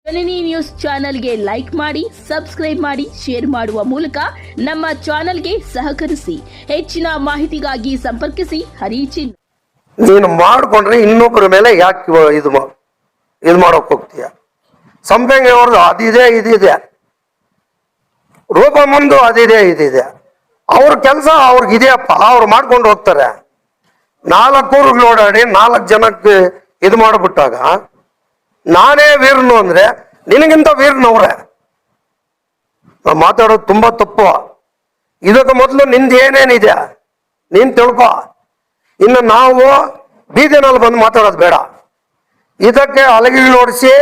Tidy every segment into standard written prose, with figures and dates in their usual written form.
ಜನನಿ news ಚಾನೆಲ್ಗೆ like ಮಾಡಿ, subscribe ಮಾಡಿ, ಶೇರ್ ಮಾಡುವ ಮೂಲಕ ನಮ್ಮ ಚಾನೆಲ್ಗೆ ಸಹಕರಿಸಿ. ಹೆಚ್ಚಿನ ಮಾಹಿತಿಗಾಗಿ ಸಂಪರ್ಕಿಸಿ ಹರಿಚಿನ್. ನೀನು ಮಾಡಿಕೊಂಡ್ರೆ ಇನ್ನೊಬ್ಬರ ಮೇಲೆ ಯಾಕೆ ಇದು ಮಾಡೋಕೆ ಹೋಗ್ತೀಯ? ಸಂಪಂಗಿ ಅವ್ರದ್ದು ಅದಿದೆ ಇದಿದೆ, ರೂಪಮ್ಮಂದು ಅದಿದೆ ಇದಿದೆ, ಅವ್ರ ಕೆಲಸ ಅವ್ರಿಗಿದೆಯಪ್ಪ, ಅವ್ರು ಮಾಡ್ಕೊಂಡು ಹೋಗ್ತಾರೆ. 4 ಊರಿಗೆ ಓಡಾಡಿ 4 ಜನಕ್ಕೆ ಇದು ಮಾಡಿಬಿಟ್ಟಾಗ ನಾನೇ ವೀರನು ಅಂದ್ರೆ ನಿನಗಿಂತ ವೀರನವ್ರೆ. ಮಾತಾಡೋದು ತುಂಬಾ ತಪ್ಪು. ಇದಕ್ಕೆ ಮೊದಲು ನಿಂದ ಏನೇನಿದೆ ನೀನ್ ತಿಳ್ಕೊ. ಇನ್ನು ನಾವು ಬೀದಿನಲ್ಲಿ ಬಂದು ಮಾತಾಡೋದು ಬೇಡ. ಇದಕ್ಕೆ ಅಲಗಿಗಳು ಓಡಿಸಿ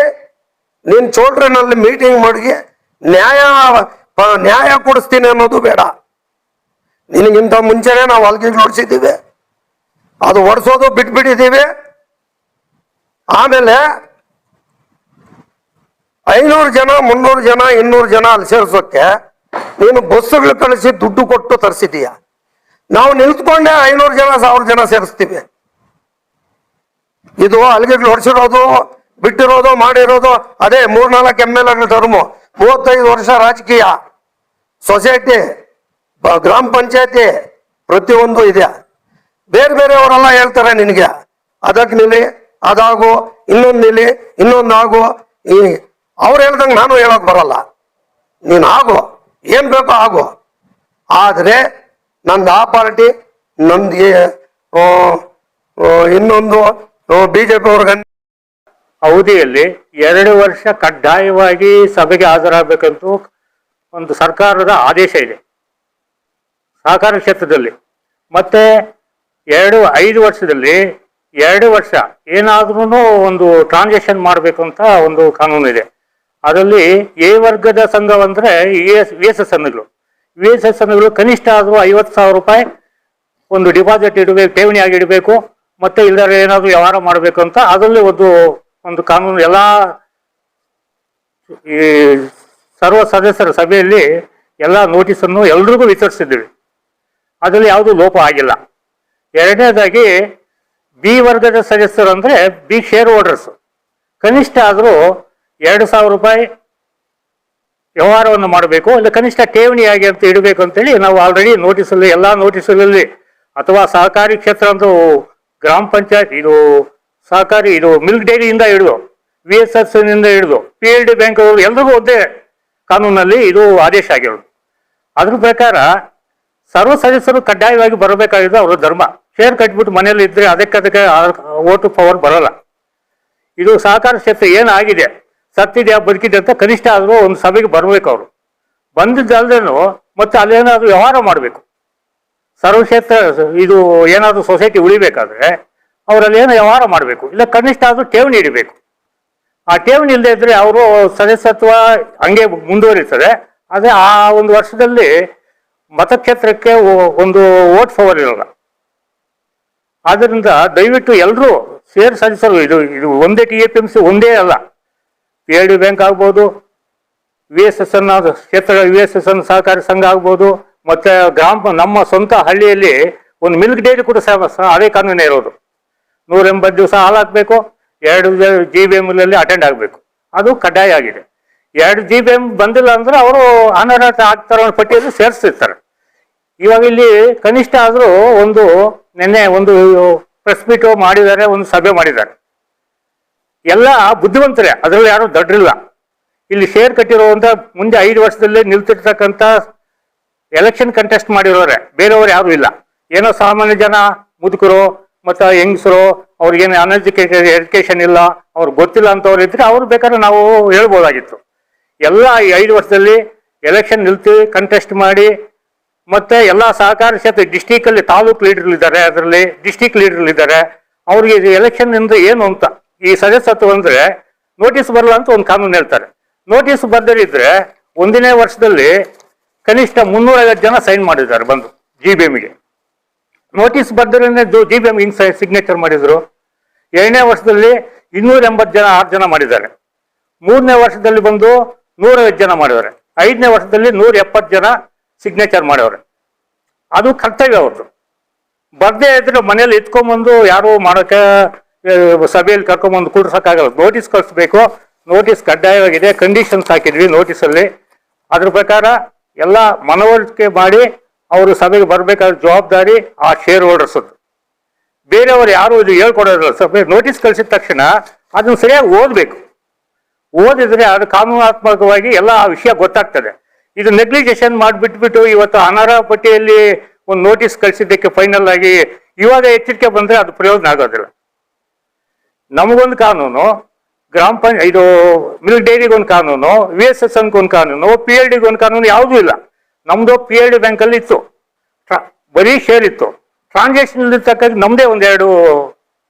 ನೀನ್ ಚೋಲ್ಟ್ರಿನಲ್ಲಿ ಮೀಟಿಂಗ್ ಮಾಡಿ ನ್ಯಾಯ ಕೊಡಿಸ್ತೀನಿ ಅನ್ನೋದು ಬೇಡ. ನಿನಗಿಂತ ಮುಂಚೆನೆ ನಾವು ಅಲಗಿಗಳು ಓಡಿಸಿದ್ದೀವಿ, ಅದು ಓಡಿಸೋದು ಬಿಟ್ಬಿಟ್ಟಿದ್ದೀವಿ. ಆಮೇಲೆ 500 ಜನ 300 ಜನ 200 ಜನ ಅಲ್ಲಿ ಸೇರಿಸೋಕೆ ನೀನು ಬಸ್ಸುಗಳು ಕಳಿಸಿ ದುಡ್ಡು ಕೊಟ್ಟು ತರಿಸಿದೀಯ. ನಾವು ನಿಲ್ತ್ಕೊಂಡೆ 500 ಜನ 1000 ಜನ ಸೇರಿಸ್ತೀವಿ. ಇದು ಅಲ್ಲಿಗೆಗಳು ಹೊಡಿಸಿರೋದು ಬಿಟ್ಟಿರೋದು ಮಾಡಿರೋದು ಅದೇ 3-4 MLA ಟರ್ಮು, 35 ವರ್ಷ ರಾಜಕೀಯ, ಸೊಸೈಟಿ, ಗ್ರಾಮ ಪಂಚಾಯತಿ, ಪ್ರತಿಯೊಂದು ಇದೆ. ಬೇರೆ ಬೇರೆಯವರೆಲ್ಲ ಹೇಳ್ತಾರೆ ನಿನಗೆ ಅದಕ್ಕೆ ನಿಲ್ಲಿ, ಅದಾಗು, ಇನ್ನೊಂದು ನಿಲ್ಲಿ, ಇನ್ನೊಂದಾಗು. ಅವ್ರು ಹೇಳ್ದಂಗೆ ನಾನು ಹೇಳಕ್ ಬರಲ್ಲ. ನೀನು ಆಗು, ಏನ್ ಬೇಕೋ ಆಗು. ಆದ್ರೆ ನಂದು ಆ ಪಾರ್ಟಿ, ನಂದು ಇನ್ನೊಂದು ಬಿಜೆಪಿ ಅವ್ರಿಗೆ ಅವಧಿಯಲ್ಲಿ 2 ವರ್ಷ ಕಡ್ಡಾಯವಾಗಿ ಸಭೆಗೆ ಹಾಜರಾಗಬೇಕಂತೂ ಒಂದು ಸರ್ಕಾರದ ಆದೇಶ ಇದೆ ಸಹಕಾರ ಕ್ಷೇತ್ರದಲ್ಲಿ. ಮತ್ತೆ 5 ವರ್ಷದಲ್ಲಿ 2 ವರ್ಷ ಏನಾದ್ರೂ ಒಂದು ಟ್ರಾನ್ಸಾಕ್ಷನ್ ಮಾಡಬೇಕು ಅಂತ ಒಂದು ಕಾನೂನು ಇದೆ. ಅದರಲ್ಲಿ ಎ ವರ್ಗದ ಸಂಘವಂದ್ರೆ VSS ಸಂಘಗಳು. VSS ಸಂಘಗಳು ಕನಿಷ್ಠ ಆದರೂ 50,000 ರೂಪಾಯಿ ಒಂದು ಡಿಪಾಸಿಟ್ ಇಡಬೇಕು, ಠೇವಣಿಯಾಗಿ ಇಡಬೇಕು. ಮತ್ತೆ ಇಲ್ಲದ್ರೆ ಏನಾದರೂ ವ್ಯವಹಾರ ಮಾಡಬೇಕು ಅಂತ ಅದರಲ್ಲಿ ಒಂದು ಕಾನೂನು ಎಲ್ಲ ಈ ಸರ್ವ ಸದಸ್ಯರ ಸಭೆಯಲ್ಲಿ ಎಲ್ಲ ನೋಟಿಸನ್ನು ಎಲ್ರಿಗೂ ವಿತರಿಸಿದ್ದೀವಿ. ಅದರಲ್ಲಿ ಯಾವುದೂ ಲೋಪ ಆಗಿಲ್ಲ. ಎರಡನೇದಾಗಿ ಬಿ ವರ್ಗದ ಸದಸ್ಯರು ಅಂದ್ರೆ ಬಿ ಶೇರ್ ಹೋಲ್ಡರ್ಸ್ ಕನಿಷ್ಠ ಆದರೂ 2,000 ರೂಪಾಯಿ ವ್ಯವಹಾರವನ್ನು ಮಾಡಬೇಕು, ಇಲ್ಲ ಕನಿಷ್ಠ ಠೇವಣಿಯಾಗಿ ಅಂತ ಇಡಬೇಕು ಅಂತೇಳಿ ನಾವು ಆಲ್ರೆಡಿ ನೋಟಿಸಲ್ಲಿ ಎಲ್ಲ ನೋಟಿಸಲ್ಲಿ ಅಥವಾ ಸಹಕಾರಿ ಕ್ಷೇತ್ರ ಅಂತ ಗ್ರಾಮ ಪಂಚಾಯತ್ ಇದು ಸಹಕಾರಿ ಇದು ಮಿಲ್ಕ್ ಡೈರಿಯಿಂದ ಹಿಡಿದು VSS ನಿಂದ ಹಿಡಿದು PLD ಬ್ಯಾಂಕ್ ಅವರು ಎಲ್ರಿಗೂ ಒಂದೇ ಕಾನೂನಲ್ಲಿ ಇದು ಆದೇಶ ಆಗಿರೋದು. ಅದ್ರ ಪ್ರಕಾರ ಸರ್ವ ಸದಸ್ಯರು ಕಡ್ಡಾಯವಾಗಿ ಬರಬೇಕಾಗಿದ್ದು ಅವರ ಧರ್ಮ. ಶೇರ್ ಕಟ್ಬಿಟ್ಟು ಮನೆಯಲ್ಲಿ ಇದ್ರೆ ಅದಕ್ಕೆ ವೋಟು ಪವರ್ ಬರಲ್ಲ. ಇದು ಸಹಕಾರ ಕ್ಷೇತ್ರ ಏನಾಗಿದೆ, ಸತ್ತಿದೆಯಾ ಬದುಕಿದೆ ಅಂತ ಕನಿಷ್ಠ ಆದರೂ ಒಂದು ಸಭೆಗೆ ಬರಬೇಕು. ಅವರು ಬಂದಿದ್ದಲ್ದೇನು ಮತ್ತೆ ಅಲ್ಲೇನಾದ್ರೂ ವ್ಯವಹಾರ ಮಾಡಬೇಕು. ಸರ್ವಕ್ಷೇತ್ರ ಇದು ಏನಾದರೂ ಸೊಸೈಟಿ ಉಳಿಬೇಕಾದ್ರೆ ಅವರಲ್ಲಿ ಏನೋ ವ್ಯವಹಾರ ಮಾಡಬೇಕು, ಇಲ್ಲ ಕನಿಷ್ಠ ಆದರೂ ಠೇವಣಿ ಇಡಬೇಕು. ಆ ಠೇವಣಿ ಇಲ್ಲದೆ ಇದ್ರೆ ಅವರು ಸದಸ್ಯತ್ವ ಹಂಗೆ ಮುಂದುವರಿತದೆ. ಅದೇ ಆ ಒಂದು ವರ್ಷದಲ್ಲಿ ಮತಕ್ಷೇತ್ರಕ್ಕೆ ಒಂದು ವೋಟ್ ಪವರ್ ಇರೋಲ್ಲ. ಆದ್ದರಿಂದ ದಯವಿಟ್ಟು ಎಲ್ಲರೂ ಶೇರ್ ಸದಸ್ಯರು ಇದು ಒಂದೇ TAPMC ಒಂದೇ ಅಲ್ಲ, PLD ಬ್ಯಾಂಕ್ ಆಗ್ಬೋದು, VSS ಕ್ಷೇತ್ರ VSS ಸಹಕಾರಿ ಸಂಘ ಆಗ್ಬೋದು, ಮತ್ತೆ ನಮ್ಮ ಸ್ವಂತ ಹಳ್ಳಿಯಲ್ಲಿ ಒಂದು ಮಿಲ್ಕ್ ಡೈರಿ ಕೂಡ ಅದೇ ಕಾನೂನೇ ಇರೋದು. 180 ದಿವಸ ಹಾಲು ಹಾಕಬೇಕು, 2 GBM ಅಟೆಂಡ್ ಆಗಬೇಕು, ಅದು ಕಡ್ಡಾಯ ಆಗಿದೆ. 2 GBM ಬಂದಿಲ್ಲ ಅಂದ್ರೆ ಅವರು ಅನರ್ಹತೆ ಆಗ್ತಾರ ಪಟ್ಟಿಯಲ್ಲಿ ಸೇರಿಸ್ತಿರ್ತಾರೆ. ಇವಾಗ ಇಲ್ಲಿ ಕನಿಷ್ಠ ಆದರೂ ನಿನ್ನೆ ಒಂದು ಪ್ರೆಸ್ ಮೀಟ್ ಮಾಡಿದ್ದಾರೆ, ಒಂದು ಸಭೆ ಮಾಡಿದ್ದಾರೆ. ಎಲ್ಲ ಬುದ್ಧಿವಂತರೇ, ಅದರಲ್ಲಿ ಯಾರು ದಡ್ರಿಲ್ಲ. ಇಲ್ಲಿ ಶೇರ್ ಕಟ್ಟಿರುವಂತ ಮುಂದೆ 5 ವರ್ಷದಲ್ಲೇ ನಿಲ್ತಿರ್ತಕ್ಕಂಥ ಎಲೆಕ್ಷನ್ ಕಂಟೆಸ್ಟ್ ಮಾಡಿರೋರೆ, ಬೇರೆಯವರು ಯಾರು ಇಲ್ಲ. ಏನೋ ಸಾಮಾನ್ಯ ಜನ, ಮುದುಕರು ಮತ್ತು ಹೆಂಗಸರು, ಅವ್ರಿಗೇನು ಎಜುಕೇಶನ್ ಇಲ್ಲ, ಅವ್ರಿಗೆ ಗೊತ್ತಿಲ್ಲ ಅಂತವ್ರು ಇದ್ರೆ ಅವ್ರು ಬೇಕಾದ್ರೆ ನಾವು ಹೇಳ್ಬೋದಾಗಿತ್ತು. ಎಲ್ಲ ಈ 5 ವರ್ಷದಲ್ಲಿ ಎಲೆಕ್ಷನ್ ನಿಲ್ತಿ ಕಂಟೆಸ್ಟ್ ಮಾಡಿ ಮತ್ತೆ ಎಲ್ಲ ಸಹಕಾರ ಕ್ಷೇತ್ರ ಡಿಸ್ಟಿಕಲ್ಲಿ ತಾಲೂಕು ಲೀಡರ್ಗಳಿದ್ದಾರೆ, ಅದರಲ್ಲಿ ಡಿಸ್ಟಿಕ್ ಲೀಡರ್ಗಳಿದ್ದಾರೆ. ಅವ್ರಿಗೆ ಎಲೆಕ್ಷನ್ ಅಂದ್ರೆ ಏನು ಅಂತ ಈ ಸದಸ್ಯತ್ವ ಅಂದ್ರೆ ನೋಟಿಸ್ ಬರಲ್ಲ ಅಂತ ಒಂದು ಕಾನೂನು ಹೇಳ್ತಾರೆ. ನೋಟಿಸ್ ಬರ್ದರಿದ್ರೆ 1ನೇ ವರ್ಷದಲ್ಲಿ ಕನಿಷ್ಠ 350 ಜನ ಸೈನ್ ಮಾಡಿದ್ದಾರೆ ಬಂದು GBMಗೆ. ನೋಟಿಸ್ ಬರ್ದರಿಂದ GBM ಹಿಂಗ್ ಸಿಗ್ನೇಚರ್ ಮಾಡಿದ್ರು. 2ನೇ ವರ್ಷದಲ್ಲಿ 280 ಜನ 6 ಜನ ಮಾಡಿದ್ದಾರೆ. 3ನೇ ವರ್ಷದಲ್ಲಿ ಬಂದು 150 ಜನ ಮಾಡಿದ್ದಾರೆ. 5ನೇ ವರ್ಷದಲ್ಲಿ 170 ಜನ ಸಿಗ್ನೇಚರ್ ಮಾಡವ್ರೆ. ಅದು ಕರ್ತವ್ಯ ಅವ್ರದ್ದು. ಬರ್ದೇ ಇದ್ರೆ ಮನೇಲಿ ಎತ್ಕೊಂಡ್ಬಂದು ಯಾರು ಮಾಡೋಕೆ ಸಭೆಯಲ್ಲಿ ಕರ್ಕೊಂಡ್ಬಂದು ಕೂಡ್ಸಕ್ಕಾಗಲ್ಲ. ನೋಟಿಸ್ ಕಳಿಸ್ಬೇಕು, ನೋಟಿಸ್ ಕಡ್ಡಾಯವಾಗಿದೆ, ಕಂಡೀಷನ್ಸ್ ಹಾಕಿದ್ವಿ ನೋಟಿಸಲ್ಲಿ. ಅದ್ರ ಪ್ರಕಾರ ಎಲ್ಲ ಮನವರಿಕೆ ಮಾಡಿ ಅವರು ಸಭೆಗೆ ಬರಬೇಕಾದ ಜವಾಬ್ದಾರಿ ಆ ಶೇರ್ ಹೋಲ್ಡರ್ಸ್. ಬೇರೆಯವರು ಯಾರು ಇದು ಹೇಳ್ಕೊಡೋದಿಲ್ಲ. ಸಭೆ ನೋಟಿಸ್ ಕಳಿಸಿದ ತಕ್ಷಣ ಅದನ್ನು ಸರಿಯಾಗಿ ಓದಬೇಕು. ಓದಿದ್ರೆ ಅದು ಕಾನೂನಾತ್ಮಕವಾಗಿ ಎಲ್ಲ ಆ ವಿಷಯ ಗೊತ್ತಾಗ್ತದೆ. ಇದು ನೆಗ್ಲಿಜೇಷನ್ ಮಾಡಿಬಿಟ್ಬಿಟ್ಟು ಇವತ್ತು ಅನರ್ಹ ಪಟ್ಟಿಯಲ್ಲಿ ಒಂದು ನೋಟಿಸ್ ಕಳಿಸಿದ್ದಕ್ಕೆ ಫೈನಲ್ ಆಗಿ ಇವಾಗ ಎಚ್ಚರಿಕೆ ಬಂದರೆ ಅದು ಪ್ರಯೋಜನ ಆಗೋದಿಲ್ಲ. ನಮಗೊಂದು ಕಾನೂನು, ಇದು ಮಿಲ್ಕ್ ಡೈರಿಗೊಂದು ಕಾನೂನು, VSSN ಒಂದು ಕಾನೂನು, PLD ಒಂದು ಕಾನೂನು ಯಾವುದೂ ಇಲ್ಲ. ನಮ್ದು PLD ಬ್ಯಾಂಕಲ್ಲಿ ಇತ್ತು, ಬರೀ ಶೇರ್ ಇತ್ತು. ಟ್ರಾನ್ಸಾಕ್ಷನ್ ತಕ್ಕ ನಮ್ಮದೇ ಒಂದೆರಡು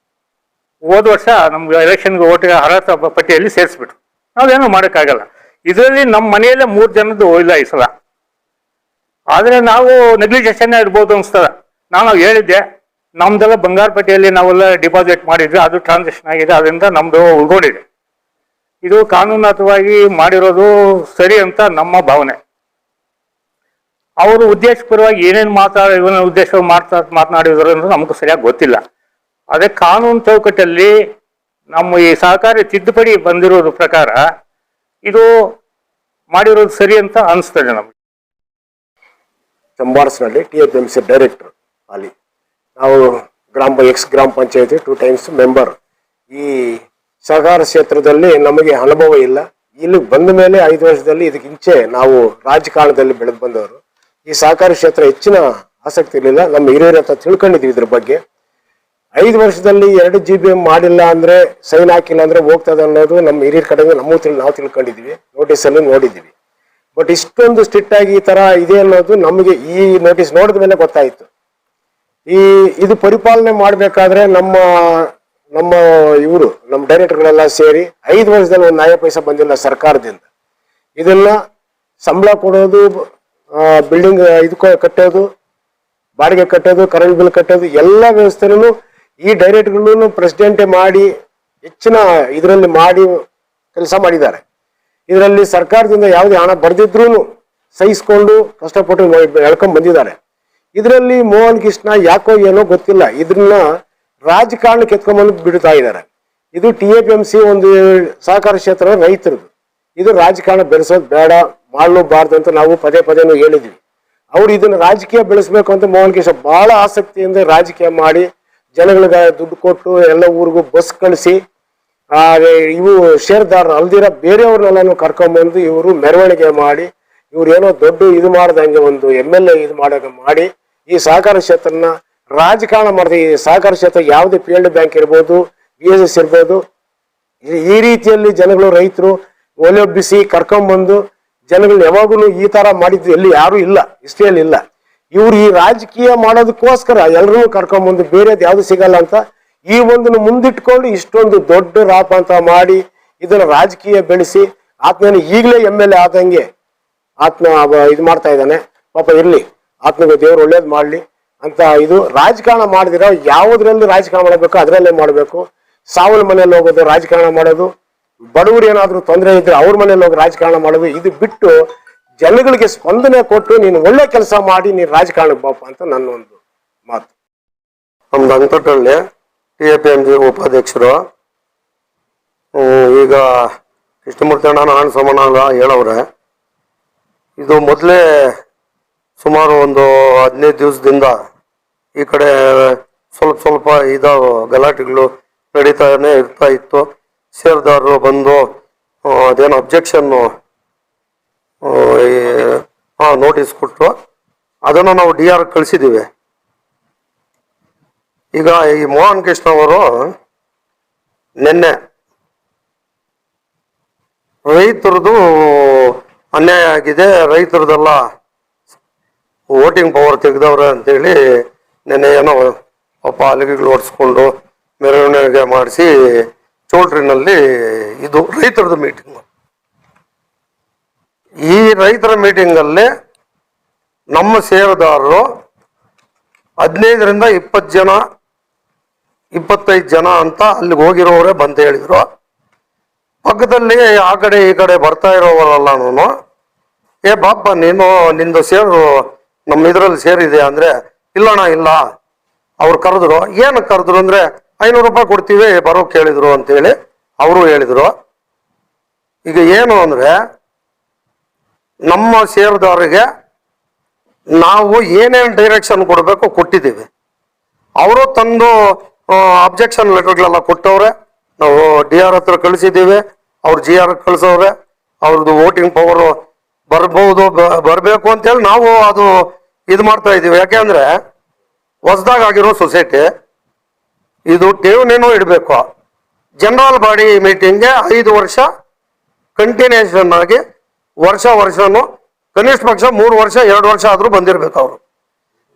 ಹೋದ ವರ್ಷ ನಮ್ಗೆ ಎಲೆಕ್ಷನ್ಗೆ ಓಟಿಗೆ ಅರ್ಹತಾ ಪಟ್ಟಿಯಲ್ಲಿ ಸೇರಿಸ್ಬಿಟ್ರು. ನಾವೇನೂ ಮಾಡೋಕ್ಕಾಗಲ್ಲ. ಇದರಲ್ಲಿ ನಮ್ಮ ಮನೆಯಲ್ಲೇ 3 ಜನದ್ದು ಇಲ್ಲ ಈ ಸಲ. ಆದರೆ ನಾವು ನೆಗ್ಲಿಜೇಷನ್ ಇರ್ಬೋದು ಅನಿಸ್ತದೆ. ನಾನು ಹೇಳಿದ್ದೆ, ನಮ್ದೆಲ್ಲ ಬಂಗಾರ ಪಟ್ಟಿಯಲ್ಲಿ ನಾವೆಲ್ಲ ಡಿಪಾಸಿಟ್ ಮಾಡಿದ್ವಿ, ಅದು ಟ್ರಾನ್ಸಾಕ್ಷನ್ ಆಗಿದೆ, ಅದರಿಂದ ನಮ್ದು ಉಳ್ಕೊಂಡಿದೆ. ಇದು ಕಾನೂನಾತ್ಮಕವಾಗಿ ಮಾಡಿರೋದು ಸರಿ ಅಂತ ನಮ್ಮ ಭಾವನೆ. ಅವರು ಉದ್ದೇಶಪೂರ್ವವಾಗಿ ಏನೇನು ಇವನ ಉದ್ದೇಶ ಮಾತನಾಡಿದ್ರು ಅನ್ನೋದು ನಮಗೂ ಸರಿಯಾಗಿ ಗೊತ್ತಿಲ್ಲ. ಅದೇ ಕಾನೂನು ಚೌಕಟ್ಟಲ್ಲಿ ನಮ್ಮ ಈ ಸಹಕಾರಿ ತಿದ್ದುಪಡಿ ಬಂದಿರೋದ್ರ ಪ್ರಕಾರ ಇದು ಮಾಡಿರೋದು ಸರಿ ಅಂತ ಅನಿಸ್ತದೆ ನಮಗೆ. ಚಂಬಾರ್ಸ್ನಲ್ಲಿ TAPMC ಡೈರೆಕ್ಟರ್ ಅಲ್ಲಿ ನಾವು ಗ್ರಾಮ ಪಂಚಾಯತಿ 2 times ಮೆಂಬರ್. ಈ ಸಹಕಾರ ಕ್ಷೇತ್ರದಲ್ಲಿ ನಮಗೆ ಅನುಭವ ಇಲ್ಲ. ಇಲ್ಲಿ ಬಂದ ಮೇಲೆ 5 ವರ್ಷದಲ್ಲಿ ಇದಕ್ಕಿಂಚೆ ನಾವು ರಾಜಕಾರಣದಲ್ಲಿ ಬೆಳೆದು ಬಂದವರು. ಈ ಸಹಕಾರಿ ಕ್ಷೇತ್ರ ಹೆಚ್ಚಿನ ಆಸಕ್ತಿ ಇರಲಿಲ್ಲ. ನಮ್ಮ ಹಿರಿಯರ ಹತ್ರ ತಿಳ್ಕೊಂಡಿದ್ವಿ ಇದ್ರ ಬಗ್ಗೆ. 5 ವರ್ಷದಲ್ಲಿ 2 GBM ಮಾಡಿಲ್ಲ ಅಂದ್ರೆ, ಸೈನ್ ಹಾಕಿಲ್ಲ ಅಂದ್ರೆ ಹೋಗ್ತದೆ ಅನ್ನೋದು ನಮ್ಮ ಹಿರಿಯರ ಕಡೆಯಿಂದ ನಾವು ತಿಳ್ಕೊಂಡಿದ್ವಿ, ನೋಟಿಸಲ್ಲಿ ನೋಡಿದ್ವಿ. ಬಟ್ ಇಷ್ಟೊಂದು ಸ್ಟ್ರಿಕ್ಟ್ ಆಗಿ ಈ ತರ ಇದೆ ಅನ್ನೋದು ನಮಗೆ ಈ ನೋಟಿಸ್ ನೋಡಿದ ಮೇಲೆ ಗೊತ್ತಾಯ್ತು. ಇದು ಪರಿಪಾಲನೆ ಮಾಡಬೇಕಾದ್ರೆ ನಮ್ಮ ಡೈರೆಕ್ಟರ್ಗಳೆಲ್ಲ ಸೇರಿ 5 ವರ್ಷದಲ್ಲಿ ಒಂದು 9 ಪೈಸೆ ಬಂದಿಲ್ಲ ಸರ್ಕಾರದಿಂದ. ಇದನ್ನ ಸಂಬಳ ಕೊಡೋದು, ಬಿಲ್ಡಿಂಗ್ ಕಟ್ಟೋದು, ಬಾಡಿಗೆ ಕಟ್ಟೋದು, ಕರೆಂಟ್ ಬಿಲ್ ಕಟ್ಟೋದು, ಎಲ್ಲ ವ್ಯವಸ್ಥೆನೂ ಈ ಡೈರೆಕ್ಟರ್ಗಳನ್ನು ಪ್ರೆಸಿಡೆಂಟೇ ಮಾಡಿ ಹೆಚ್ಚಿನ ಇದರಲ್ಲಿ ಮಾಡಿ ಕೆಲಸ ಮಾಡಿದ್ದಾರೆ. ಇದರಲ್ಲಿ ಸರ್ಕಾರದಿಂದ ಯಾವುದೇ ಹಣ ಬರ್ದಿದ್ರು ಸಹಿಸ್ಕೊಂಡು ಕಷ್ಟಪಟ್ಟು ಎಳ್ಕೊಂಡ್ ಬಂದಿದ್ದಾರೆ. ಇದರಲ್ಲಿ ಮೋಹನ್ ಕೃಷ್ಣ ಯಾಕೋ ಏನೋ ಗೊತ್ತಿಲ್ಲ, ಇದನ್ನ ರಾಜಕಾರಣಕ್ಕೆ ಎತ್ಕೊಂಡ್ಬಂದು ಬಿಡ್ತಾ ಇದ್ದಾರೆ. ಇದು TAPMC ಒಂದು ಸಹಕಾರ ಕ್ಷೇತ್ರ ರೈತರದು. ಇದು ರಾಜಕಾರಣ ಬೆಳೆಸೋದು ಬೇಡ, ಮಾಡಲೂಬಾರ್ದು ಅಂತ ನಾವು ಪದೇ ಹೇಳಿದ್ವಿ. ಅವ್ರು ಇದನ್ನ ರಾಜಕೀಯ ಬೆಳೆಸ್ಬೇಕು ಅಂತ ಮೋಹನ್ ಕೃಷ್ಣ ಬಹಳ ಆಸಕ್ತಿಯಿಂದ ರಾಜಕೀಯ ಮಾಡಿ ಜನಗಳಿಗೆ ದುಡ್ಡು ಕೊಟ್ಟು ಎಲ್ಲ ಊರಿಗೂ ಬಸ್ ಕಳಿಸಿ ಇವು ಷೇರ್ದಾರರು ಅಲ್ದಿರ ಬೇರೆಯವ್ರನ್ನೆಲ್ಲಾನು ಕರ್ಕೊಂಡ್ಬಂದು ಇವರು ಮೆರವಣಿಗೆ ಮಾಡಿ ಇವ್ರು ಏನೋ ದೊಡ್ಡ ಇದು ಮಾಡ್ದಂಗೆ ಒಂದು MLA ಇದು ಮಾಡೋ ಮಾಡಿ ಈ ಸಹಕಾರ ಕ್ಷೇತ್ರನ ರಾಜಕಾರಣ ಮಾಡಿದೆ. ಈ ಸಹಕಾರ ಕ್ಷೇತ್ರ ಯಾವುದೇ PLD ಬ್ಯಾಂಕ್ ಇರ್ಬೋದು, VSS ಇರ್ಬೋದು, ಈ ರೀತಿಯಲ್ಲಿ ಜನಗಳು ರೈತರು ಒಲೆಯೊಬ್ಬಿಸಿ ಕರ್ಕೊಂಡ್ಬಂದು ಜನಗಳು ಯಾವಾಗಲೂ ಈ ತರ ಮಾಡಿದ್ದು ಎಲ್ಲಿ ಯಾರು ಇಲ್ಲ, ಹಿಸ್ಟ್ರಿಯಲ್ಲಿ ಇಲ್ಲ. ಇವ್ರು ಈ ರಾಜಕೀಯ ಮಾಡೋದಕ್ಕೋಸ್ಕರ ಎಲ್ಲರೂ ಕರ್ಕೊಂಡ್ಬಂದು ಬೇರೆದು ಯಾವ್ದು ಸಿಗಲ್ಲ ಅಂತ ಈ ಒಂದನ್ನು ಮುಂದಿಟ್ಕೊಂಡು ಇಷ್ಟೊಂದು ದೊಡ್ಡ ರಾಪ ಅಂತ ಮಾಡಿ ಇದನ್ನ ರಾಜಕೀಯ ಬೆಳೆಸಿ ಆತ್ಮನ ಈಗಲೇ MLA ಆದಂಗೆ ಆತ್ಮ ಇದು ಮಾಡ್ತಾ ಇದ್ದಾನೆ. ಪಾಪ ಇರ್ಲಿ, ಆತ್ಮಗೆ ದೇವ್ರು ಒಳ್ಳೇದು ಮಾಡ್ಲಿ ಅಂತ. ಇದು ರಾಜಕಾರಣ ಮಾಡಿದಿರೋ ಯಾವುದ್ರಲ್ಲಿ ರಾಜಕಾರಣ ಮಾಡಬೇಕು ಅದರಲ್ಲೇ ಮಾಡಬೇಕು. ಸಾವನ ಮನೆಯಲ್ಲಿ ಹೋಗೋದು ರಾಜಕಾರಣ ಮಾಡೋದು, ಬಡವರು ಏನಾದ್ರು ತೊಂದರೆ ಇದ್ರೆ ಅವ್ರ ಮನೇಲಿ ಹೋಗಿ ರಾಜಕಾರಣ ಮಾಡೋದು, ಇದು ಬಿಟ್ಟು ಜನಗಳಿಗೆ ಸ್ಪಂದನೆ ಕೊಟ್ಟು ನೀನು ಒಳ್ಳೆ ಕೆಲಸ ಮಾಡಿ ನೀನು ರಾಜಕಾರಣಕ್ಕೆ ಬಾಪ ಅಂತ ನನ್ನ ಒಂದು ಮಾತು. ನಮ್ದು ಅಂಕಟಳ್ಳಿ TAPMC ಉಪಾಧ್ಯಕ್ಷರು. ಈಗ ಕೃಷ್ಣಮೂರ್ತಿ ಅಣ್ಣ ನಾನ್ ಸೋಮಣ್ಣ ಹೇಳವ್ರೆ, ಇದು ಮೊದಲೇ ಸುಮಾರು ಒಂದು 15 ದಿವಸದಿಂದ ಈ ಕಡೆ ಸ್ವಲ್ಪ ಗಲಾಟೆಗಳು ನಡೀತಾನೆ ಇರ್ತಾ ಇತ್ತು. ಷೇರ್ದಾರರು ಬಂದು ಅದೇನೋ ಅಬ್ಜೆಕ್ಷನ್ನು ನೋಟಿಸ್ ಕೊಟ್ಟರು, ಅದನ್ನು ನಾವು DR ಕಳಿಸಿದ್ದೀವಿ. ಈಗ ಈ ಮೋಹನ್ ಕೃಷ್ಣ ಅವರು ನಿನ್ನೆ ರೈತರದು ಅನ್ಯಾಯ ಆಗಿದೆ, ರೈತರದೆಲ್ಲ ವೋಟಿಂಗ್ ಪವರ್ ತೆಗೆದವ್ರೆ ಅಂತೇಳಿ ನಿನ್ನೆ ಏನೋ ಪಾಪ ಅಲಿಗೆಗಳು ಓಡಿಸ್ಕೊಂಡು ಮೆರವಣಿಗೆ ಮಾಡಿಸಿ ಚೌಲ್ಟ್ರಿನಲ್ಲಿ ಇದು ರೈತರದ್ದು ಮೀಟಿಂಗ್. ಈ ರೈತರ ಮೀಟಿಂಗಲ್ಲಿ ನಮ್ಮ ಷೇರುದಾರರು 15ರಿಂದ 20 ಜನ 25 ಜನ ಅಂತ ಅಲ್ಲಿಗೆ ಹೋಗಿರೋರೇ ಬಂತ ಹೇಳಿದ್ರು. ಪಕ್ಕದಲ್ಲಿ ಆ ಕಡೆ ಈ ಕಡೆ ಬರ್ತಾ ಇರೋವರಲ್ಲ, ಏ ಬಾಪ ನೀನು ನಿಂದು ಸೇರು ನಮ್ಮ ಇದರಲ್ಲಿ ಸೇರಿದೆ ಅಂದ್ರೆ, ಇಲ್ಲಣ್ಣ ಇಲ್ಲ, ಅವ್ರು ಕರೆದ್ರು. ಏನಕ್ಕೆ ಕರೆದ್ರು ಅಂದ್ರೆ 500 ರೂಪಾಯಿ ಕೊಡ್ತೀವಿ ಬರೋಕೆ ಹೇಳಿದ್ರು ಅಂತೇಳಿ ಅವರು ಹೇಳಿದ್ರು. ಈಗ ಏನು ಅಂದ್ರೆ ನಮ್ಮ ಷೇರುದಾರರಿಗೆ ನಾವು ಏನೇನು ಡೈರೆಕ್ಷನ್ ಕೊಡಬೇಕು ಕೊಟ್ಟಿದ್ದೀವಿ. ಅವರು ತಂದು ಅಬ್ಜೆಕ್ಷನ್ ಲೆಟರ್ಗಳೆಲ್ಲ ಕೊಟ್ಟವ್ರೆ. ನಾವು DR ಹತ್ರ ಕಳಿಸಿದ್ದೀವಿ, ಅವ್ರು GR ಕಳಿಸವ್ರೆ. ಅವ್ರದ್ದು ವೋಟಿಂಗ್ ಪವರ್ ಬರ್ಬೋದು, ಬರಬೇಕು ಅಂತೇಳಿ ನಾವು ಅದು ಇದು ಮಾಡ್ತಾ ಇದ್ದೀವಿ. ಯಾಕೆಂದ್ರೆ ಹೊಸದಾಗಿ ಆಗಿರೋ ಸೊಸೈಟಿ ಇದು ಠೇವಣಿನೂ ಇಡಬೇಕು. ಜನರಲ್ ಬಾಡಿ ಮೀಟಿಂಗ್ಗೆ 5 ವರ್ಷ ಕಂಟಿನ್ಯೂಷನ್ ಆಗಿ ವರ್ಷನೂ ಕನಿಷ್ಠ ಪಕ್ಷ 3 ವರ್ಷ 2 ವರ್ಷ ಆದರೂ ಬಂದಿರಬೇಕು ಅವರು.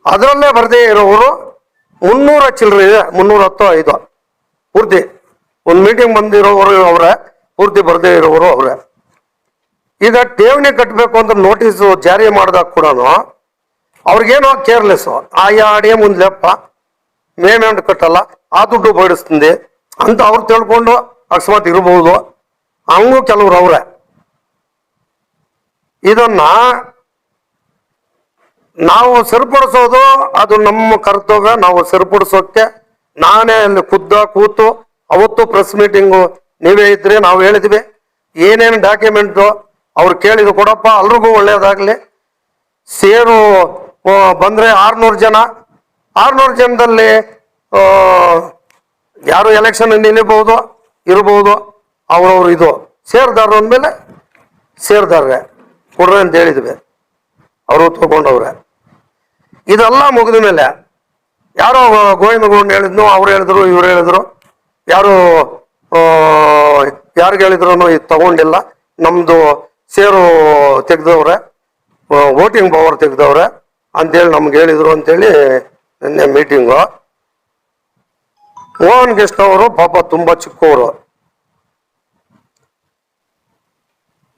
ಅದರಲ್ಲೇ ಬರದೇ ಇರೋರು 300 ಚಿಲ್ಲರೆ ಇದೆ, 310 ಪೂರ್ತಿ ಒಂದು ಮೀಟಿಂಗ್ ಬಂದಿರೋರು ಅವರೇ, ಪೂರ್ತಿ ಬರದೇ ಇರೋರು ಅವರೇ. ಈಗ ಠೇವಣಿ ಕಟ್ಟಬೇಕು ಅಂತ ನೋಟಿಸ್ ಜಾರಿ ಮಾಡಿದಾಗ ಕೂಡ ಅವ್ರಿಗೇನೋ ಕೇರ್ಲೆಸ್, ಆಯಾ ಅಡಿಗೆ ಮುಂದ್ಲೆಪ್ಪ ಪೇಮೆಂಟ್ ಕಟ್ಟಲ್ಲ, ಆ ದುಡ್ಡು ಬಡಿಸ್ತಿಂದೆ ಅಂತ ಅವ್ರು ತಿಳ್ಕೊಂಡು ಅಕಸ್ಮಾತ್ ಇರಬಹುದು. ಹಂಗೂ ಕೆಲವ್ರು ಅವ್ರೆ. ಇದನ್ನ ನಾವು ಸರಿಪಡಿಸೋದು ಅದು ನಮ್ಮ ಕರ್ತವ್ಯ. ನಾವು ಸರಿಪಡಿಸೋಕೆ ನಾನೇ ಅಲ್ಲಿ ಕೂತು ಅವತ್ತು ಪ್ರೆಸ್ ಮೀಟಿಂಗು ನೀವೇ ಇದ್ರೆ ನಾವು ಹೇಳಿದ್ವಿ ಏನೇನು ಡಾಕ್ಯುಮೆಂಟು ಅವ್ರು ಕೇಳಿದ್ರು ಕೊಡಪ್ಪ, ಎಲ್ರಿಗೂ ಒಳ್ಳೇದಾಗ್ಲಿ. ಸೇರು ಬಂದ್ರೆ 600 ಜನ, 600 ಜನದಲ್ಲಿ ಯಾರು ಎಲೆಕ್ಷನ್ ನಿಲ್ಲಬಹುದು ಇರಬಹುದು. ಅವ್ರವ್ರು ಇದು ಷೇರುದಾರರು ಅಂದಮೇಲೆ ಷೇರುದಾರರೇ ಕೊಡ್ರಿ ಅಂತ ಹೇಳಿದ್ವಿ, ಅವರು ತಗೊಂಡವ್ರೆ. ಇದೆಲ್ಲ ಮುಗಿದ ಮೇಲೆ ಯಾರೋ ಗೋವಿಂದ ಹೇಳಿದ್ನು, ಅವ್ರು ಹೇಳಿದ್ರು, ಇವ್ರು ಹೇಳಿದ್ರು, ಯಾರಿಗೆ ಹೇಳಿದ್ರು ಇದು ತಗೊಂಡಿಲ್ಲ, ನಮ್ದು ಷೇರು ತೆಗ್ದವ್ರೆ, ವೋಟಿಂಗ್ ಪವರ್ ತೆಗ್ದವ್ರೆ ಅಂತೇಳಿ ನಮ್ಗೆ ಹೇಳಿದ್ರು ಅಂತೇಳಿ ನಿನ್ನೆ ಮೀಟಿಂಗು. ಮೋಹನ್ ಗೆಸ್ಟ್ ಅವರು ಪಾಪ ತುಂಬಾ ಚಿಕ್ಕವರು.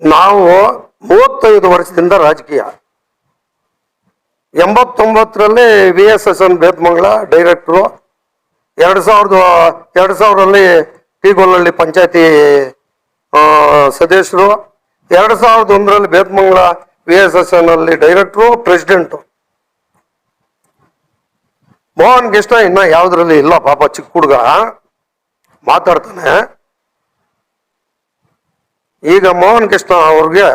ನಾವು 35 ವರ್ಷದಿಂದ ರಾಜಕೀಯ. 89ರಲ್ಲಿ VSSN ಬೇತ್ಮಂಗಲ ಡೈರೆಕ್ಟ್ರು, 2000ರಲ್ಲಿ ಟಿಗೊಲ್ಲಹಳ್ಳಿ ಪಂಚಾಯತಿ ಸದಸ್ಯರು, 2001ರಲ್ಲಿ ಬೇತ್ಮಂಗಲ VSSN ಅಲ್ಲಿ ಡೈರೆಕ್ಟ್ರು, ಪ್ರೆಸಿಡೆಂಟು. ಮೋಹನ್ ಗೆಸ್ಟ್ ಇನ್ನ ಯಾವ್ದ್ರಲ್ಲಿ ಇಲ್ಲ, ಪಾಪ ಚಿಕ್ಕ ಹುಡುಗ ಮಾತಾಡ್ತಾನೆ. ಈಗ ಮೋಹನ್ ಕೃಷ್ಣ ಅವ್ರಿಗೆ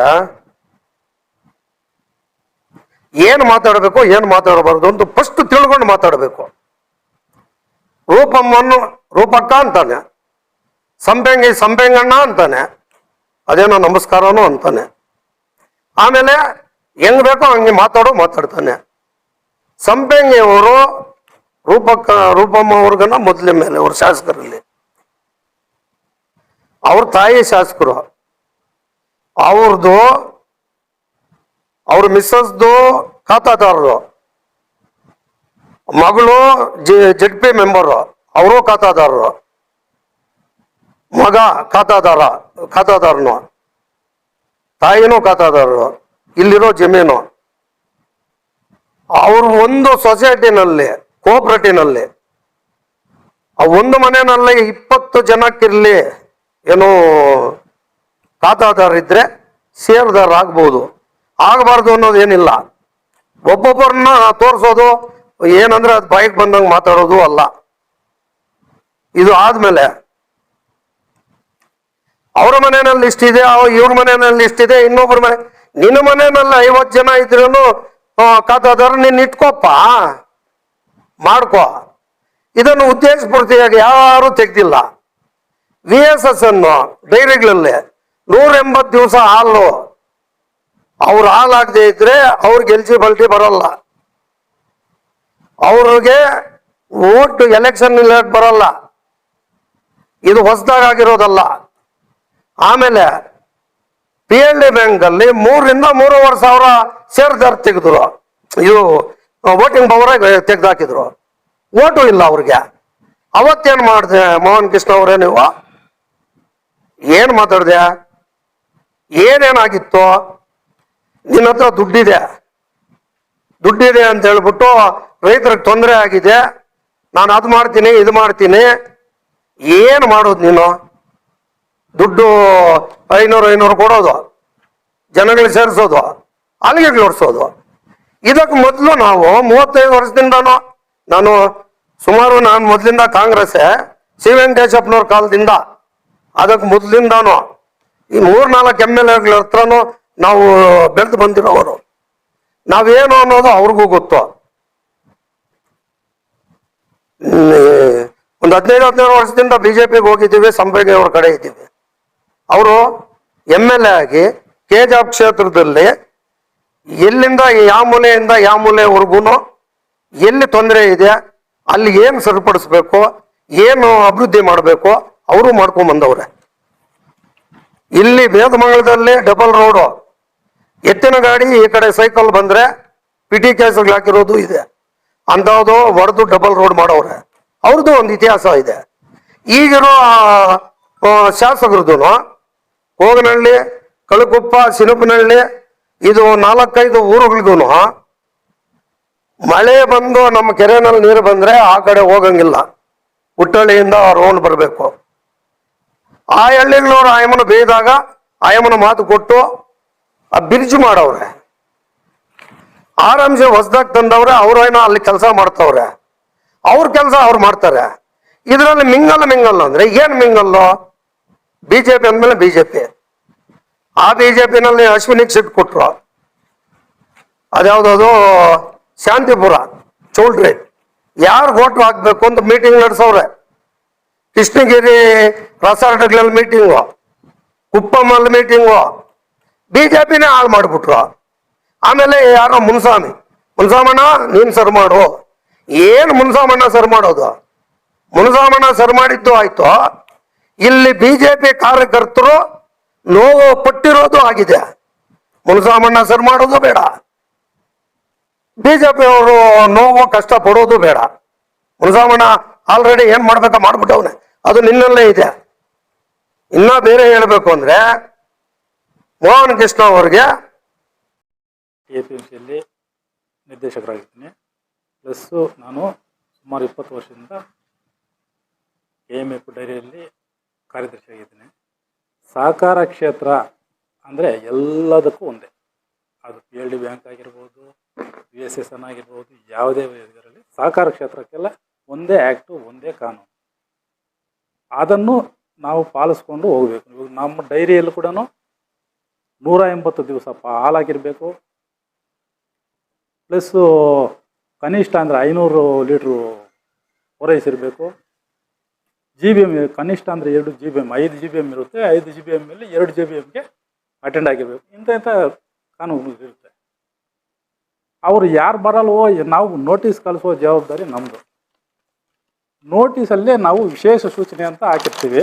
ಏನ್ ಮಾತಾಡಬೇಕು ಏನ್ ಮಾತಾಡಬಾರ್ದು ಅಂತ ಫಸ್ಟ್ ತಿಳ್ಕೊಂಡು ಮಾತಾಡಬೇಕು. ರೂಪಕ್ಕ ಅಂತಾನೆ, ಸಂಪೆಂಗಣ್ಣ ಅಂತಾನೆ, ಅದೇನೋ ನಮಸ್ಕಾರನೂ ಅಂತಾನೆ. ಆಮೇಲೆ ಹೆಂಗ್ ಬೇಕೋ ಹಂಗೆ ಮಾತಾಡ್ತಾನೆ. ಸಂಪೆಂಗಿ ಅವರು ರೂಪಮ್ಮ ಅವ್ರಿಗನ್ನ ಮೊದಲ ಮೇಲೆ ಅವ್ರ ಶಾಸಕರಲ್ಲಿ, ಅವ್ರ ತಾಯಿ ಶಾಸಕರು, ಅವ್ರ ಮಿಸ್ಸಸ್ದು ಖಾತಾದಾರರು, ಮಗಳು ZP ಮೆಂಬರು, ಅವರು ಖಾತಾದಾರರು, ಮಗ ಖಾತಾದಾರನು, ತಾಯಿನೂ ಖಾತಾದಾರರು, ಇಲ್ಲಿರೋ ಜಮೀನು. ಅವರು ಒಂದು ಸೊಸೈಟಿನಲ್ಲಿ ಕೋಆಪರೇಟಿವ್ನಲ್ಲಿ ಆ ಒಂದು ಮನೆಯಲ್ಲಿ 20 ಜನಕ್ಕಿರ್ಲಿ ಏನೋ ಖಾತಾದಾರ ಇದ್ರೆ ಷೇರುದಾರ ಆಗ್ಬೋದು, ಆಗಬಾರ್ದು ಅನ್ನೋದೇನಿಲ್ಲ. ಒಬ್ಬೊಬ್ಬರನ್ನ ತೋರಿಸೋದು ಏನಂದ್ರೆ ಅದು ಬಾಯಿಗೆ ಬಂದಂಗೆ ಮಾತಾಡೋದು ಅಲ್ಲ. ಇದು ಆದ್ಮೇಲೆ ಅವ್ರ ಮನೆಯಲ್ಲಿ ಇಷ್ಟಿದೆ, ಇವ್ರ ಮನೆಯಲ್ಲಿ ಇಷ್ಟಿದೆ, ಇನ್ನೊಬ್ಬರ ಮನೆ, ನಿನ್ನ ಮನೆಯಲ್ಲಿ 50 ಜನ ಇದ್ರೂ ಖಾತಾದಾರ ನೀನ್ ಇಟ್ಕೋಪ್ಪ, ಮಾಡ್ಕೋ. ಇದನ್ನು ಉದ್ದೇಶಪೂರ್ತಿಯಾಗಿ ಯಾರು ತೆಗ್ದಿಲ್ಲ. VSSN ಡೈರಿಗಳಲ್ಲಿ 180 ದಿವಸ ಹಾಲು, ಅವ್ರು ಹಾಲಾಗದೆ ಇದ್ರೆ ಅವ್ರಿಗೆ ಎಲಿಜಿಬಿಲಿಟಿ ಬರಲ್ಲ, ಅವ್ರಿಗೆ ವೋಟ್ ಎಲೆಕ್ಷನ್ ಬರಲ್ಲ. ಇದು ಹೊಸದಾಗಿರೋದಲ್ಲ. ಆಮೇಲೆ PLD ಬ್ಯಾಂಕ್ ಅಲ್ಲಿ 3 ರಿಂದ 3.5 ಸಾವಿರ ಷೇರುದಾರ ತೆಗೆದ್ರು, ಇದು ವೋಟಿಂಗ್ ಪವರ್ ತೆಗ್ದಾಕಿದ್ರು. ಓಟು ಇಲ್ಲ ಅವ್ರಿಗೆ. ಅವತ್ತೇನ್ ಮಾಡಿದೆ ಮೋಹನ್ ಕೃಷ್ಣ ಅವರೇ, ನೀವು ಏನ್ ಮಾತಾಡ್ದೆ, ಏನೇನಾಗಿತ್ತು, ನಿನ್ನ ಹತ್ರ ದುಡ್ಡಿದೆ ಅಂತ ಹೇಳ್ಬಿಟ್ಟು ರೈತರಿಗೆ ತೊಂದರೆ ಆಗಿದೆ, ನಾನು ಅದು ಮಾಡ್ತೀನಿ ಇದು ಮಾಡ್ತೀನಿ. ಏನು ಮಾಡೋದು ನೀನು? ದುಡ್ಡು 500 ಕೊಡೋದು, ಜನಗಳಿಗೆ ಸೇರಿಸೋದು, ಅಲ್ಲಿಗೆ ಓಡಿಸೋದು. ಇದಕ್ಕೆ ಮೊದಲು ನಾವು 35 ವರ್ಷದಿಂದನೂ ನಾನು ಮೊದಲಿಂದ ಕಾಂಗ್ರೆಸ್ ಸಿ ವೆಂಕಟೇಶಪ್ಪನವ್ರ ಕಾಲದಿಂದ, ಅದಕ್ಕೆ ಮೊದಲಿಂದಾನು ಈ 3-4 MLAಗಳ ಹತ್ರನೂ ನಾವು ಬೆಳೆದು ಬಂದಿರೋರು. ನಾವೇನು ಅನ್ನೋದು ಅವ್ರಿಗೂ ಗೊತ್ತು. ಒಂದು 15 ವರ್ಷದಿಂದ ಬಿಜೆಪಿಗೆ ಹೋಗಿದ್ದೀವಿ, ಸಂಪಂಗಿ ಅವ್ರ ಕಡೆ ಇದ್ದೀವಿ. ಅವರು MLA ಆಗಿ ಕೆಜಾಬ್ ಕ್ಷೇತ್ರದಲ್ಲಿ ಎಲ್ಲಿಂದ ಯಾವ ಮೂಲೆಯಿಂದ ಯಾವ ಮೂಲೆವರೆಗೂ ಎಲ್ಲಿ ತೊಂದರೆ ಇದೆ ಅಲ್ಲಿ ಏನು ಸರಿಪಡಿಸ್ಬೇಕು, ಏನು ಅಭಿವೃದ್ಧಿ ಮಾಡಬೇಕು ಅವರು ಮಾಡ್ಕೊಂಡ್ ಬಂದವ್ರೆ. ಇಲ್ಲಿ ಬೇದಮಂಗಲದಲ್ಲಿ ಡಬಲ್ ರೋಡು, ಎತ್ತಿನ ಗಾಡಿ ಈ ಕಡೆ ಸೈಕಲ್ ಬಂದ್ರೆ ಪಿಟಿ ಕೇಸ್ಗಳು ಹಾಕಿರೋದು ಇದೆ. ಅಂಥದ್ದು ಹೊಡೆದು ಡಬಲ್ ರೋಡ್ ಮಾಡವ್ರೆ. ಅವ್ರದ್ದು ಒಂದು ಇತಿಹಾಸ ಇದೆ. ಈಗಿರೋ ಶಾಸಕರದ್ದು ಹೋಗನಹಳ್ಳಿ, ಕಳಕುಪ್ಪ, ಸಿನುಪನಹಳ್ಳಿ, ಇದು 4-5 ಊರುಗಳಿಗೂ ಮಳೆ ಬಂದು ನಮ್ಮ ಕೆರೆನಲ್ಲಿ ನೀರು ಬಂದ್ರೆ ಆ ಕಡೆ ಹೋಗಂಗಿಲ್ಲ, ಹುಟ್ಟಳ್ಳಿಯಿಂದ ರೌಂಡ್ ಬರಬೇಕು. ಆ ಹಳ್ಳಿಗಳವ್ರು ಆಯಮ್ಮನ ಬೇಯ್ದಾಗ ಆಯಮ್ಮನ ಮಾತು ಕೊಟ್ಟು ಆ ಬ್ರಿಡ್ಜ್ ಮಾಡವ್ರೆ. ಆರಾಮ್ಸೆ ಹೊಸದಾಗಿ ತಂದವ್ರೆ. ಅವ್ರೇನೋ ಅಲ್ಲಿ ಕೆಲಸ ಮಾಡ್ತವ್ರೆ, ಅವ್ರ ಕೆಲಸ ಅವ್ರು ಮಾಡ್ತಾರೆ. ಇದರಲ್ಲಿ ಮಿಂಗಲ್ ಅಂದ್ರೆ ಏನ್ ಮಿಂಗಲ್ಲು? ಬಿಜೆಪಿ ಅಂದ್ಮೇಲೆ ಬಿಜೆಪಿ. ಆ ಬಿಜೆಪಿನಲ್ಲಿ ಅಶ್ವಿನಿಗೆ ಸಿಟ್ಟು ಕೊಟ್ರು. ಅದ್ಯಾವ್ದದು ಶಾಂತಿಪುರ ಚೌಲ್ಟ್ರಿ, ಯಾರು ಓಟು ಹಾಕ್ಬೇಕು ಅಂತ ಮೀಟಿಂಗ್ ನಡೆಸವ್ರೆ. ಕೃಷ್ಣಗಿರಿ ರೆಸಾರ್ಟ್ಗಳಲ್ಲಿ ಮೀಟಿಂಗು, ಕುಪ್ಪಮಲ್ಲಿ ಮೀಟಿಂಗು, ಬಿಜೆಪಿನೇ ಹಾಳು ಮಾಡ್ಬಿಟ್ರು. ಆಮೇಲೆ ಯಾರೋ ಮುನ್ಸಾಮಣ್ಣ ನೀನ್ ಸರ್ ಮಾಡು. ಏನು ಮುನ್ಸಾಮಣ್ಣ ಸರ್ ಮಾಡೋದು? ಮುನ್ಸಾಮಣ್ಣ ಸರ್ ಮಾಡಿದ್ದು ಆಯ್ತು. ಇಲ್ಲಿ ಬಿಜೆಪಿ ಕಾರ್ಯಕರ್ತರು ನೋವು ಪಟ್ಟಿರೋದು ಆಗಿದೆ. ಮುನ್ಸಾಮಣ್ಣ ಸರ್ ಮಾಡೋದು ಬೇಡ, ಬಿಜೆಪಿ ಅವರು ನೋವು ಕಷ್ಟ ಪಡೋದು ಬೇಡ. ಮುನ್ಸಾಮಣ್ಣ ಆಲ್ರೆಡಿ ಏನ್ ಮಾಡ್ಬೇಕ ಮಾಡ್ಬಿಟ್ಟವನೆ, ಅದು ನಿನ್ನಲ್ಲೇ ಇದೆ. ಇನ್ನ ಬೇರೆ ಹೇಳ್ಬೇಕು ಅಂದ್ರೆ ಮೋಹನ್ ಕೃಷ್ಣ ಅವ್ರಿಗೆ APMCಯಲ್ಲಿ ನಿರ್ದೇಶಕರಾಗಿದ್ದೀನಿ. ಪ್ಲಸ್ಸು ನಾನು ಸುಮಾರು 20 ವರ್ಷದಿಂದ KMF ಡೈರಿಯಲ್ಲಿ ಕಾರ್ಯದರ್ಶಿಯಾಗಿದ್ದೀನಿ. ಸಹಕಾರ ಕ್ಷೇತ್ರ ಅಂದರೆ ಎಲ್ಲದಕ್ಕೂ ಒಂದೇ. ಅದು PLD ಬ್ಯಾಂಕ್ ಆಗಿರ್ಬೋದು, VSSN ಆಗಿರ್ಬೋದು, ಯಾವುದೇ ಇದರಲ್ಲಿ ಸಹಕಾರ ಕ್ಷೇತ್ರಕ್ಕೆಲ್ಲ ಒಂದೇ ಆ್ಯಕ್ಟು, ಒಂದೇ ಕಾನೂನು. ಅದನ್ನು ನಾವು ಪಾಲಿಸ್ಕೊಂಡು ಹೋಗಬೇಕು. ಇವಾಗ ನಮ್ಮ ಡೈರಿಯಲ್ಲೂ ಕೂಡ 180 ದಿವಸ ಹಾಲಾಗಿರಬೇಕು. ಪ್ಲಸ್ಸು ಕನಿಷ್ಠ ಅಂದರೆ 500 ಲೀಟ್ರು ಪೂರೈಸಿರಬೇಕು. GBM ಕನಿಷ್ಠ ಅಂದರೆ 2 GBM, 5 GBM ಇರುತ್ತೆ. 5 GBMಲ್ಲಿ 2 GBMಗೆ ಅಟೆಂಡ್ ಆಗಿರಬೇಕು. ಇಂಥ ಕಾನೂನು ಇರುತ್ತೆ. ಅವರು ಯಾರು ಬರಲ್ವೋ ನಾವು ನೋಟಿಸ್ ಕಳಿಸೋ ಜವಾಬ್ದಾರಿ ನಮ್ಮದು. ನೋಟಿಸಲ್ಲೇ ನಾವು ವಿಶೇಷ ಸೂಚನೆ ಅಂತ ಹಾಕಿರ್ತೀವಿ,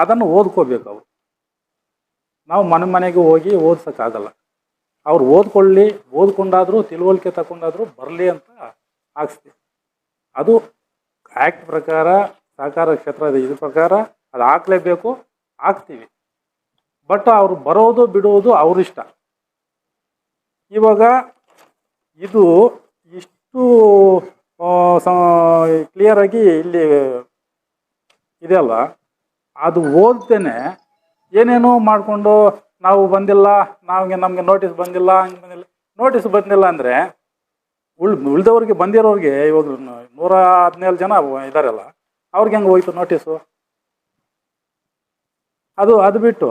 ಅದನ್ನು ಓದ್ಕೋಬೇಕು. ಅವರು ನಾವು ಮನೆಗೆ ಹೋಗಿ ಓದ್ಸೋಕ್ಕಾಗಲ್ಲ. ಅವ್ರು ಓದ್ಕೊಂಡಾದರೂ ತಿಳುವಳಿಕೆ ತಗೊಂಡಾದರೂ ಬರಲಿ ಅಂತ ಹಾಕ್ಸ್ತೀವಿ. ಅದು ಆ್ಯಕ್ಟ್ ಪ್ರಕಾರ, ಸಹಕಾರ ಕ್ಷೇತ್ರದ ಇದ್ರ ಪ್ರಕಾರ ಅದು ಹಾಕ್ಲೇಬೇಕು, ಹಾಕ್ತೀವಿ. ಬಟ್ ಅವ್ರು ಬರೋದು ಬಿಡೋದು ಅವ್ರಿಷ್ಟ. ಇವಾಗ ಇದು ಇಷ್ಟು ಕ್ಲಿಯರಾಗಿ ಇಲ್ಲಿ ಇದೆಯಲ್ಲ, ಅದು ಓದ್ತೇನೆ ಏನೇನೋ ಮಾಡಿಕೊಂಡು ನಾವು ಬಂದಿಲ್ಲ, ನಮಗೆ ನೋಟಿಸ್ ಬಂದಿಲ್ಲ, ಹಂಗೆ ಬಂದಿಲ್ಲ. ನೋಟಿಸ್ ಬಂದಿಲ್ಲ ಅಂದರೆ ಉಳಿದವ್ರಿಗೆ ಬಂದಿರೋರಿಗೆ ಇವಾಗ 117 ಜನ ಇದ್ದಾರಲ್ಲ, ಅವ್ರಿಗೆ ಹೆಂಗೆ ಹೋಯ್ತು ನೋಟಿಸು? ಅದು ಬಿಟ್ಟು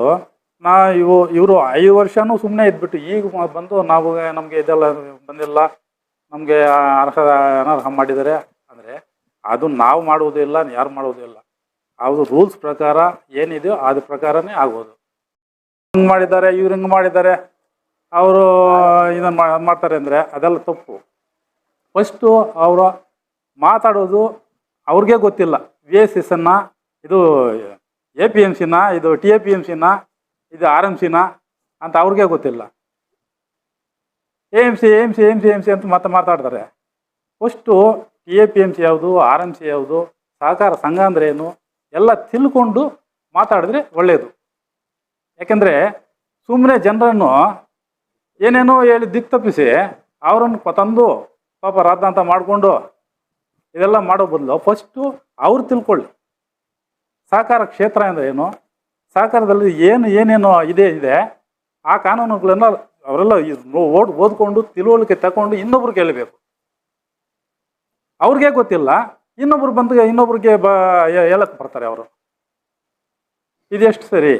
ಇವರು 5 ವರ್ಷನೂ ಸುಮ್ಮನೆ ಇದ್ಬಿಟ್ಟು ಈಗ ಬಂದು ನಮಗೆ ಇದೆಲ್ಲ ಬಂದಿಲ್ಲ, ನಮಗೆ ಅನರ್ಹ ಮಾಡಿದ್ದಾರೆ ಅಂದರೆ ಅದು ನಾವು ಮಾಡುವುದೂ ಇಲ್ಲ, ಯಾರು ಮಾಡುವುದೂ ಇಲ್ಲ. ಅದು ರೂಲ್ಸ್ ಪ್ರಕಾರ ಏನಿದೆಯೋ ಅದ್ರ ಪ್ರಕಾರನೇ ಆಗೋದು. ಹಿಂಗೆ ಮಾಡಿದ್ದಾರೆ, ಇವ್ರು ಹಿಂಗೆ ಮಾಡಿದ್ದಾರೆ, ಅವರು ಇದನ್ನು ಮಾಡ್ತಾರೆ ಅಂದರೆ ಅದೆಲ್ಲ ತಪ್ಪು. ಫಸ್ಟು ಅವರು ಮಾತಾಡೋದು ಅವ್ರಿಗೆ ಗೊತ್ತಿಲ್ಲ. VSSN ಇದು APMCನ, ಇದು TAPMCನ, ಇದು RMCನ ಅಂತ ಅವ್ರಿಗೆ ಗೊತ್ತಿಲ್ಲ. AMC ಅಂತ ಮತ್ತೆ ಮಾತಾಡ್ತಾರೆ. ಫಸ್ಟು TAPMC ಯಾವುದು, RMC ಯಾವುದು, ಸಹಕಾರ ಸಂಘ ಅಂದರೆ ಏನು ಎಲ್ಲ ತಿಳ್ಕೊಂಡು ಮಾತಾಡಿದ್ರೆ ಒಳ್ಳೆಯದು. ಯಾಕೆಂದರೆ ಸುಮ್ಮನೆ ಜನರನ್ನು ಏನೇನೋ ಹೇಳಿ ದಿಕ್ಕು ತಪ್ಪಿಸಿ ಅವರನ್ನು ತಂದು ಪಾಪ ರಾದ್ಧಾಂತ ಮಾಡಿಕೊಂಡು ಇದೆಲ್ಲ ಮಾಡೋ ಬದಲು ಫಸ್ಟು ಅವ್ರು ತಿಳ್ಕೊಳ್ಳಿ ಸಹಕಾರ ಕ್ಷೇತ್ರ ಅಂದರೆ ಏನು, ಸಹಕಾರದಲ್ಲಿ ಏನೇನು ಇದೆ ಆ ಕಾನೂನುಗಳನ್ನು ಅವರೆಲ್ಲ ಓದ್ಕೊಂಡು ತಿಳುವಳಿಕೆ ತಗೊಂಡು ಇನ್ನೊಬ್ರು ಕೇಳಬೇಕು. ಅವ್ರಿಗೆ ಗೊತ್ತಿಲ್ಲ, ಇನ್ನೊಬ್ರಿಗೆ ಹೇಳಕ್ಕೆ ಬರ್ತಾರೆ ಅವರು. ಇದೆಷ್ಟು ಸರಿ?